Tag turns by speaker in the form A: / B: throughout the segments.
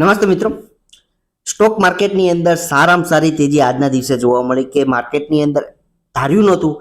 A: નમસ્તે મિત્રો. સ્ટોક માર્કેટની અંદર સારામાં સારી તેજી આજના દિવસે જોવા મળી કે માર્કેટની અંદર ધાર્યું નહોતું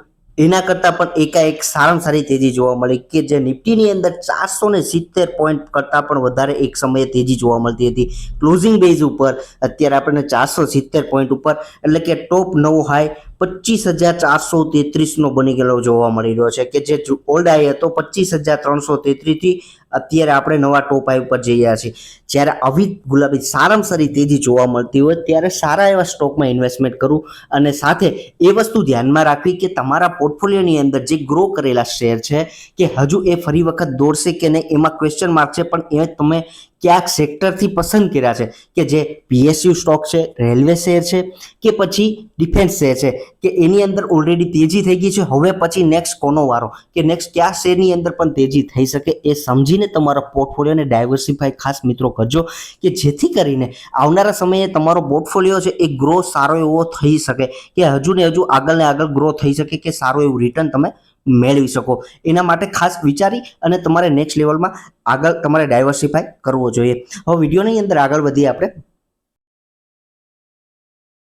A: એના કરતાં પણ એકાએક સારામાં સારી તેજી જોવા મળી કે જે નિફ્ટીની અંદર 470 પોઈન્ટ કરતાં પણ વધારે એક સમયે તેજી જોવા મળતી હતી. ક્લોઝિંગ બેઝ ઉપર અત્યારે આપણને 470 પોઈન્ટ ઉપર એટલે કે ટોપ નવો હાઈ 25,433નો બની ગયેલો જોવા મળી રહ્યો છે કે જે ઓલ્ડ હાઈ હતો 25,333 થી અત્યારે આપણે નવા ટોપ હાઈ ઉપર જઈ રહ્યા છીએ. જ્યારે આવી ગુલાબી સારામાં સારી તેજી જોવા મળતી હોય ત્યારે સારા એવા સ્ટોકમાં ઇન્વેસ્ટમેન્ટ કરવું અને સાથે એ વસ્તુ ધ્યાનમાં રાખવી કે તમારા પોર્ટફોલિયોની અંદર જે ગ્રો કરેલા શેર છે કે હજુ એ ફરી વખત દોડશે કે નહીં એમાં ક્વેશ્ચન માર્ક છે, પણ એ તમે ક્યાંક સેક્ટરથી પસંદ કર્યા છે કે જે પીએસયુ સ્ટોક છે, રેલવે શેર છે કે પછી ડિફેન્સ શેર છે કે એની અંદર ઓલરેડી તેજી થઈ ગઈ છે, હવે પછી નેક્સ્ટ કોનો વારો કે નેક્સ્ટ કયા શેરની અંદર પણ તેજી થઈ શકે એ સમજીને તમારા પોર્ટફોલિયોને ડાયવર્સિફાઈ ખાસ મિત્રો કરજો કે જેથી કરીને આવનારા સમયે તમારો પોર્ટફોલિયો છે એ ગ્રો સારો એવો થઈ શકે કે હજુ ને હજુ આગળ ને આગળ ગ્રો થઈ શકે કે સારું એવું રિટર્ન તમે મેળવી શકો. એના માટે ખાસ વિચારી અને તમારે નેક્સ્ટ લેવલમાં આગળ તમારે ડાયવર્સિફાઈ કરવો જોઈએ. હવે વિડીયોની અંદર આગળ વધીએ આપણે.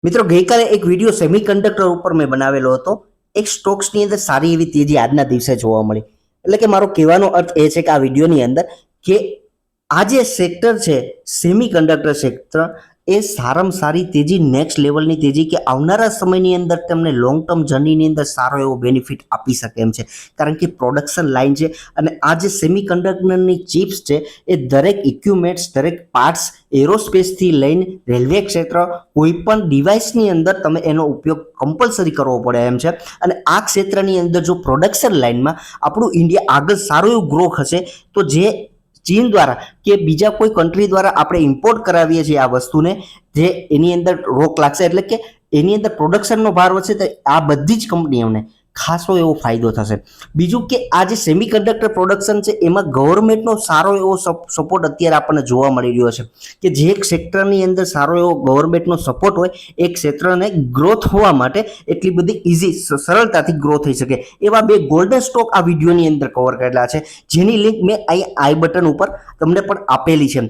A: મિત્રો, ગઈકાલે એક વિડીયો સેમિકન્ડક્ટર ઉપર મેં બનાવેલો હતો. એક સ્ટોક્સની અંદર સારી એવી તેજી આજના દિવસે જોવા મળી. એટલે કે મારો કહેવાનો અર્થ એ છે કે આ વિડીયોની અંદર કે આ જે સેક્ટર છે સેમિકન્ડક્ટર સેક્ટર એ સારામાં સારી તેજી નેક્સ્ટ લેવલની તેજી કે આવનારા સમયની અંદર તમને લોંગ ટર્મ જર્નીની અંદર સારો એવો બેનિફિટ આપી શકે એમ છે, કારણ કે પ્રોડક્શન લાઇન છે અને આ જે સેમિકન્ડક્ટરની ચિપ્સ છે એ દરેક ઇક્વિપમેન્ટ્સ, દરેક પાર્ટ્સ, એરોસ્પેસથી લઈને રેલવે ક્ષેત્ર, કોઈ પણ ડિવાઇસની અંદર તમે એનો ઉપયોગ કમ્પલસરી કરવો પડે એમ છે. અને આ ક્ષેત્રની અંદર જો પ્રોડક્શન લાઇનમાં આપણું ઇન્ડિયા આગળ સારું એવું ગ્રો હશે તો જે ચીન દ્વારા કે બીજા કોઈ કન્ટ્રી દ્વારા આપણે ઇમ્પોર્ટ કરાવીએ છીએ આ વસ્તુને, જે એની અંદર રોક લાગશે એટલે કે એની અંદર પ્રોડક્શનનો ભાર વધશે તો આ બધી જ કંપનીઓને ખાસો એવો ફાયદો થશે. બીજું કે આ જે સેમિકન્ડક્ટર પ્રોડક્શન છે એમાં ગવર્મેન્ટનો સારો એવો સપોર્ટ અત્યારે આપણને જોવા મળી રહ્યો છે કે જે ક્ષેત્રની અંદર સારો એવો ગવર્મેન્ટનો સપોર્ટ હોય એ ક્ષેત્રને ગ્રોથ હોવા માટે એટલી બધી ઇઝી સરળતાથી ગ્રો થઈ શકે એવા બે ગોલ્ડન સ્ટોક આ વિડીયોની અંદર કવર કરેલા છે, જેની લિંક મેં અહીં આઈ બટન ઉપર તમને પણ આપેલી છે.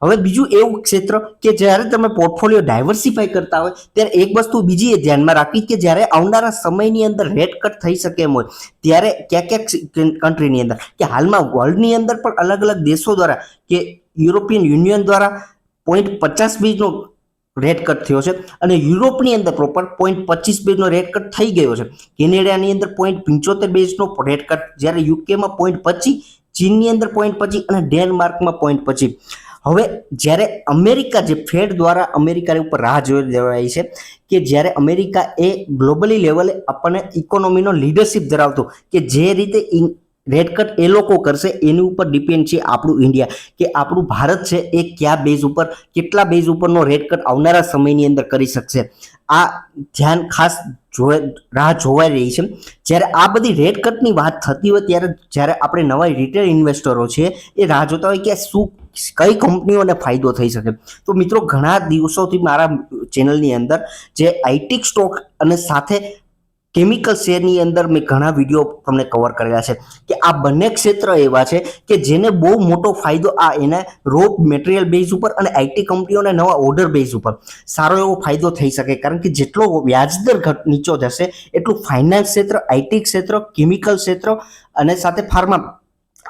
A: હવે બીજું એવું ક્ષેત્ર કે જ્યારે તમે પોર્ટફોલિયો ડાયવર્સિફાઈ કરતા હોય ત્યારે એક વસ્તુ બીજી એ ધ્યાનમાં રાખવી કે જ્યારે આવનારા સમયની અંદર રેટ કટ થઈ શકે એમ હોય ત્યારે ક્યાં કન્ટ્રીની અંદર કે હાલમાં વર્લ્ડની અંદર પણ અલગ અલગ દેશો દ્વારા કે યુરોપિયન યુનિયન દ્વારા 0.50 બેઝનો રેટ કટ થયો છે અને યુરોપની અંદર પ્રોપર 0.25 બેઝનો રેટ કટ થઈ ગયો છે. કેનેડાની અંદર 0.75 બેઝનો રેટ કટ, જ્યારે યુકેમાં 0.25, ચીનની અંદર 0.25 અને ડેનમાર્કમાં 0.25. હવે જ્યારે અમેરિકા જે ફેડ દ્વારા અમેરિકા ઉપર રાહ જોઈ દેવાય છે કે જ્યારે અમેરિકા એ ગ્લોબલી લેવલે આપણને ઇકોનોમીનો લીડરશિપ ધરાવતો કે જે રીતે રેટ કટ એ લોકો કરશે એની ઉપર ડિપેન્ડ છે આપણું ઇન્ડિયા કે આપણું ભારત છે એ કયા બેઝ ઉપર કેટલા બેઝ ઉપરનો રેટ કટ આવનારા સમયની અંદર કરી શકશે. આ ધ્યાન ખાસ રાહ જોવાઈ રહી છે. જ્યારે આ બધી રેટ કટની વાત થતી હોય ત્યારે જ્યારે આપણે નવા રિટેલ ઇન્વેસ્ટરો છે એ રાહ જોતા હોય કે શું કઈ કંપનીઓને ફાયદો થઈ શકે. તો મિત્રો, ઘણા દિવસોથી મારા ચેનલની અંદર જે આઈટી સ્ટોક અને સાથે કેમિકલ શેરની અંદર મેં ઘણા વિડીયો તમને કવર કરેલા છે કે આ બંને ક્ષેત્ર એવા છે કે જેને બહુ મોટો ફાયદો આ એને રો મટીરિયલ બેઝ ઉપર અને આઈટી કંપનીઓને નવા ઓર્ડર બેઝ ઉપર સારો એવો ફાયદો થઈ શકે, કારણ કે જેટલો વ્યાજદર નીચો જશે એટલું ફાઇનાન્સ ક્ષેત્ર, આઈટી ક્ષેત્ર, કેમિકલ ક્ષેત્ર અને સાથે ફાર્મા,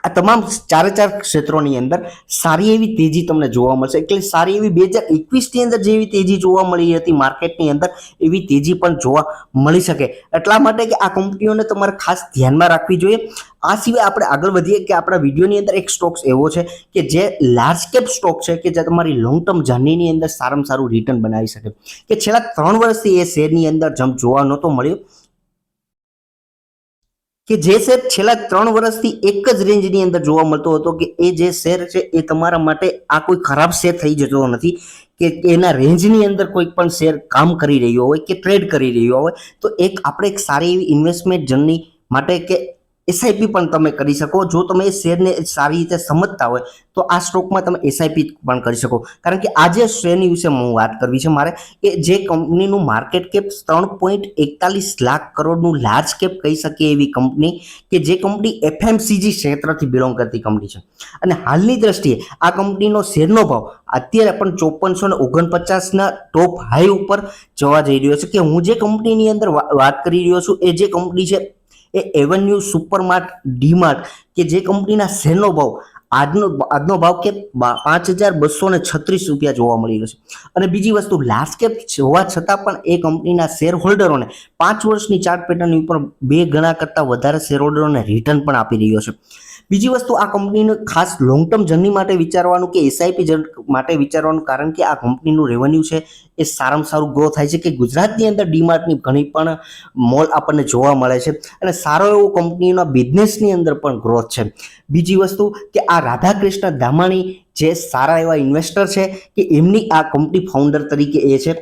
A: આ તમામ ચારે ચાર ક્ષેત્રોની અંદર સારી એવી તેજી તમને જોવા મળશે. એટલે સારી એવી 2021ની અંદર જેવી તેજી જોવા મળી હતી માર્કેટની અંદર એવી તેજી પણ જોવા મળી શકે. એટલા માટે કે આ કંપનીઓને તમારે ખાસ ધ્યાનમાં રાખવી જોઈએ. આ સિવાય આપણે આગળ વધીએ કે આપણા વિડીયોની અંદર એક સ્ટોક્સ એવો છે કે જે લાર્જ કેપ સ્ટોક છે કે જે તમારી લોંગ ટર્મ જર્નીની અંદર સારામાં સારું રિટર્ન બનાવી શકે કે છેલ્લા 3 વર્ષથી એ શેરની અંદર જમ્પ જોવા નહોતો મળ્યો કે જે શેર છેલ્લા 3 વર્ષથી એક જ રેન્જની અંદર જોવા મળતો હતો કે એ જે શેર છે એ તમારા માટે આ કોઈ ખરાબ શેર થઈ જતો નથી કે એના રેન્જની અંદર કોઈ પણ શેર કામ કરી રહ્યો હોય કે ટ્રેડ કરી રહ્યો હોય તો આપણે એક સારી એવી ઇન્વેસ્ટમેન્ટ જર્ની માટે કે એસઆઈપી પણ તમે કરી શકો. જો તમે એ શેરને સારી રીતે સમજતા હોય તો આ સ્ટોકમાં તમે એસઆઈપી પણ કરી શકો. કારણ કે આજે શેરની વિશે હું વાત કરવી છે મારે, કે જે કંપનીનું માર્કેટ કેપ 3.41 લાખ કરોડનું લાર્જ કેપ કહી શકીએ એવી કંપની, કે જે કંપની એફએમસીજી ક્ષેત્રથી બિલોંગ કરતી કંપની છે. અને હાલની દ્રષ્ટિએ આ કંપનીનો શેરનો ભાવ અત્યારે પણ 5449ના ટોપ હાઈ ઉપર જવા જઈ રહ્યો છે. કે હું જે કંપનીની અંદર વાત કરી રહ્યો છું એ જે કંપની છે એ એવન્યુ સુપરમાર્ટ ડીમાર્ટ, કે જે કંપનીના શેરનો ભાવ આજનો ભાવ કે 5236 રૂપિયા જોવા મળી રહ્યો છે. અને બીજી વસ્તુ, લાર્જ કેપ હોવા છતાં પણ એ કંપનીના શેર હોલ્ડરોને 5 વર્ષની ચાર્ટ પેટર્નની ઉપર 2 ગણા કરતાં વધારે શેર હોલ્ડરોને રિટર્ન પણ આપી રહ્યો છે. બીજી વસ્તુ, આ કંપનીનું ખાસ લોંગ ટર્મ જર્ની માટે વિચારવાનું કે એસઆઈપી માટે વિચારવાનું કારણ કે આ કંપનીનું રેવન્યુ છે એ સારામાં સારું ગ્રો થાય છે. કે ગુજરાતની અંદર ડીમાર્ટની ઘણી પણ મોલ આપણને જોવા મળે છે અને સારો એવો કંપનીના બિઝનેસની અંદર પણ ગ્રોથ છે. બીજી વસ્તુ કે આ રાધાકૃષ્ણ દામાણી જે સારા એવા ઇન્વેસ્ટર છે કે એમની આ કંપની ફાઉન્ડર તરીકે એ છે.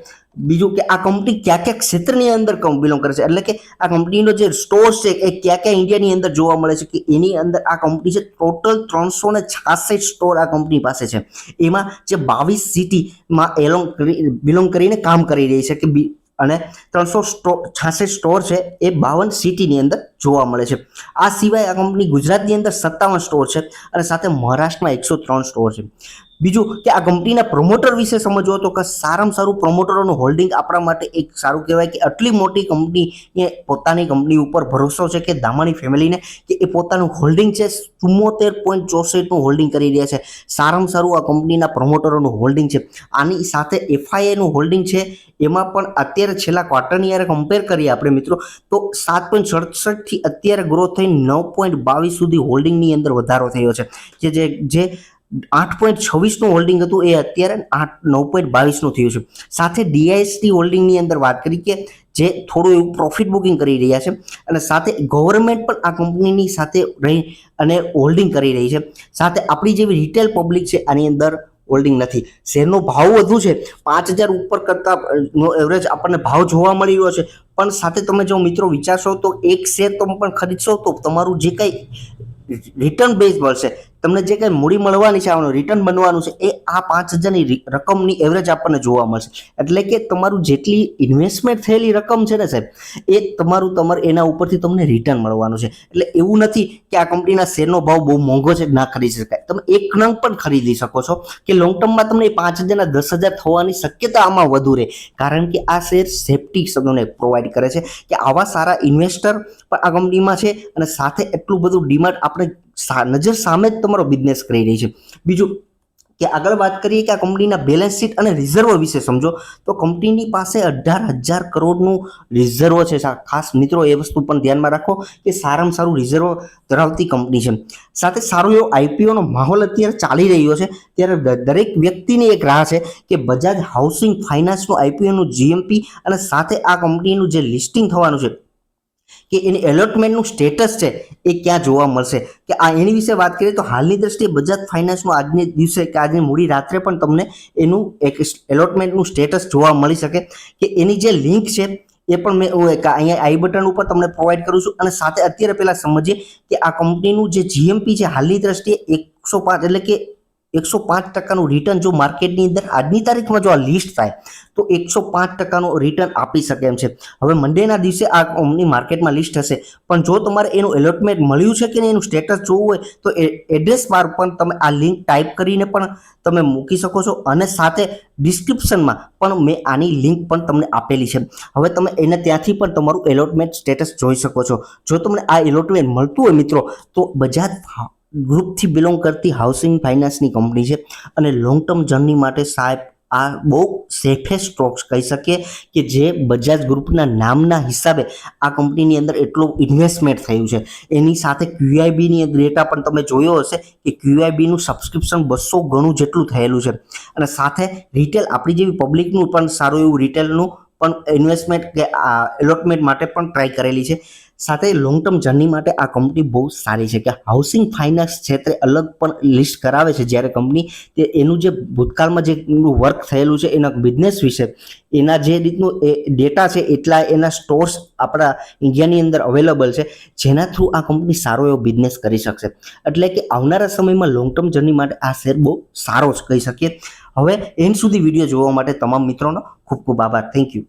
A: બીજું કે આ કંપની કયા કયા ક્ષેત્રની અંદર બિલોંગ કરે છે, એટલે કે આ કંપનીનો જે સ્ટોર છે એ કયા કયા ઇન્ડિયાની અંદર જોવા મળે છે, કે એની અંદર આ કંપની છે ટોટલ 366 સ્ટોર આ કંપની પાસે છે. એમાં જે 22 સિટીમાં બિલોંગ કરીને કામ કરી રહી છે, કે અને 366 સ્ટોર છે એ 52 સિટીની અંદર જોવા મળે છે. આ સિવાય આ કંપની ગુજરાતની અંદર 57 સ્ટોર છે અને સાથે મહારાષ્ટ્રમાં 103 સ્ટોર છે. બીજું કે આ કંપનીના પ્રમોટર વિશે સમજવો તો કે સારામાં સારું પ્રમોટરોનું હોલ્ડિંગ આપણા માટે એક સારું કહેવાય, કે આટલી મોટી કંપની પોતાની કંપની ઉપર ભરોસો છે કે દામાણી ફેમિલીને, કે એ પોતાનું હોલ્ડિંગ છે 74.64નું હોલ્ડિંગ કરી રહ્યા છે. સારામાં સારું આ કંપનીના પ્રમોટરોનું હોલ્ડિંગ છે. આની સાથે એફઆઈએનું હોલ્ડિંગ છે, એમાં પણ અત્યારે છેલ્લા ક્વાર્ટરની યારે કમ્પેર કરીએ આપણે મિત્રો તો 7.67થી અત્યારે ગ્રોથ થઈ 9.22 સુધી હોલ્ડિંગની અંદર વધારો થયો છે. કે જે 8.26નું હોલ્ડિંગ હતું એ અત્યારે 9.22નું થયું છે. સાથે ડીઆઈએસટી હોલ્ડિંગની અંદર વાત કરી કે જે થોડું એવું પ્રોફિટ બુકિંગ કરી રહ્યા છે અને સાથે ગવર્મેન્ટ પણ આ કંપનીની સાથે રહી અને હોલ્ડિંગ કરી રહી છે. સાથે આપણી જેવી રિટેલ પબ્લિક છે આની અંદર હોલ્ડિંગ નથી. શેરનો ભાવ વધુ છે, 5000 ઉપર કરતા નો એવરેજ આપણને ભાવ જોવા મળી રહ્યો છે. પણ સાથે તમે જો મિત્રો વિચારશો તો એક શેર તમે પણ ખરીદશો તો તમારું જે કંઈ રિટર્ન બેઝ મળશે, તમને જે કંઈ મૂડી મળવાની છે, આનું રિટર્ન બનવાનું છે, એ આ 5000ની રકમની એવરેજ આપણને જોવા મળશે. એટલે કે તમારું જેટલી ઇન્વેસ્ટમેન્ટ થયેલી રકમ છે ને સાહેબ, એ તમારે એના ઉપરથી તમને રિટર્ન મળવાનું છે. એટલે એવું નથી કે આ કંપનીના શેરનો ભાવ બહુ મોંઘો છે ના ખરીદી શકાય. તમે એક નંગ પણ ખરીદી શકો છો, કે લોંગ ટર્મમાં તમને 5000ના 10000 થવાની શક્યતા આમાં વધુ રહે. કારણ કે આ શેર સેફટી તમને પ્રોવાઈડ કરે છે, કે આવા સારા ઇન્વેસ્ટર પણ આ કંપનીમાં છે અને સાથે એટલું બધું ડિમાન્ડ આપણે નજર સામે જ તમારો બિઝનેસ કરી રહી છે. બીજું કે આગળ વાત કરીએ કે આ કંપનીના બેલેન્સ શીટ અને રિઝર્વ વિશે સમજો તો કંપનીની પાસે 18,000 કરોડનું રિઝર્વ છે. ખાસ મિત્રો એ વસ્તુ પણ ધ્યાનમાં રાખો કે સારામાં સારું રિઝર્વ ધરાવતી કંપની છે. સાથે સારો એવો આઈપીઓનો માહોલ અત્યારે ચાલી રહ્યો છે. ત્યારે દરેક વ્યક્તિની એક રાહ છે કે બજાજ હાઉસિંગ ફાઇનાન્સનું આઈપીઓનું જીએમપી અને સાથે આ કંપનીનું જે લિસ્ટિંગ થવાનું છે કે એની એલોટમેન્ટનું સ્ટેટસ છે એ ક્યાં જોવા મળશે. કે આ એની વિશે વાત કરીએ તો હાલની દ્રષ્ટિએ બજાજ ફાઇનાન્સનું આજની દિવસે કે આજની મોડી રાત્રે પણ તમને એનું એક એલોટમેન્ટનું સ્ટેટસ જોવા મળી શકે. કે એની જે લિંક છે એ પણ મેં અહીંયા આઈ બટન ઉપર તમને પ્રોવાઈડ કરું છું. અને સાથે અત્યારે પહેલા સમજીએ કે આ કંપનીનું જે જીએમપી છે હાલની દ્રષ્ટિએ 105, એટલે કે 105% રિટર્ન જો માર્કેટની અંદર આજની તારીખમાં જો આ લિસ્ટ થાય તો 105% રિટર્ન આપી શકે એમ છે. હવે મંડેના દિવસે આ કંપની માર્કેટમાં લિસ્ટ હશે, પણ જો તમારે એનું એલોટમેન્ટ મળ્યું છે કે નહીં એનું સ્ટેટસ જોવું હોય તો એડ્રેસ બાર પર તમે આ લિંક ટાઈપ કરીને પણ તમે મૂકી શકો છો. અને સાથે ડિસ્ક્રિપ્શનમાં પણ મેં આની લિંક પણ તમને આપેલી છે. હવે તમે એને ત્યાંથી પણ તમારું એલોટમેન્ટ સ્ટેટસ જોઈ શકો છો. જો તમને આ એલોટમેન્ટ મળતું હોય મિત્રો તો બજાજ ગ્રુપથી બિલોંગ કરતી હાઉસિંગ ફાઇનાન્સની કંપની છે અને લોંગ ટર્મ જર્ની માટે સાહેબ આ બહુ સેફેસ્ટ સ્ટોક્સ કહી શકીએ, કે જે બજાજ ગ્રુપના નામના હિસાબે આ કંપનીની અંદર એટલું ઇન્વેસ્ટમેન્ટ થયું છે. એની સાથે ક્યુઆઈબીની ડેટા પણ તમે જોયો હશે કે ક્યુઆઈબીનું સબસ્ક્રિપ્શન 200 ગણું જેટલું થયેલું છે. અને સાથે રિટેલ આપણી જેવી પબ્લિકનું પણ સારું એવું રિટેલનું પણ ઇન્વેસ્ટમેન્ટ કે એલોટમેન્ટ માટે પણ ટ્રાય કરેલી છે. સાથે લોંગ ટર્મ જર્ની માટે આ કંપની બહુ સારી છે કે હાઉસિંગ ફાઇનાન્સ ક્ષેત્રે અલગ પણ લિસ્ટ કરાવે છે, જ્યારે કંપની તે એનું જે ભૂતકાળમાં જે વર્ક થયેલું છે એના બિઝનેસ વિશે એના જે રીતનું એ ડેટા છે એટલા એના સ્ટોર્સ આપણા ઇન્ડિયાની અંદર અવેલેબલ છે, જેના થ્રુ આ કંપની સારો એવો બિઝનેસ કરી શકશે. એટલે કે આવનારા સમયમાં લોંગ ટર્મ જર્ની માટે આ શેર બહુ સારો જ કહી શકીએ. હવે એન્ડ સુધી વિડીયો જોવા માટે તમામ મિત્રોનો ખૂબ ખૂબ આભાર. Thank you.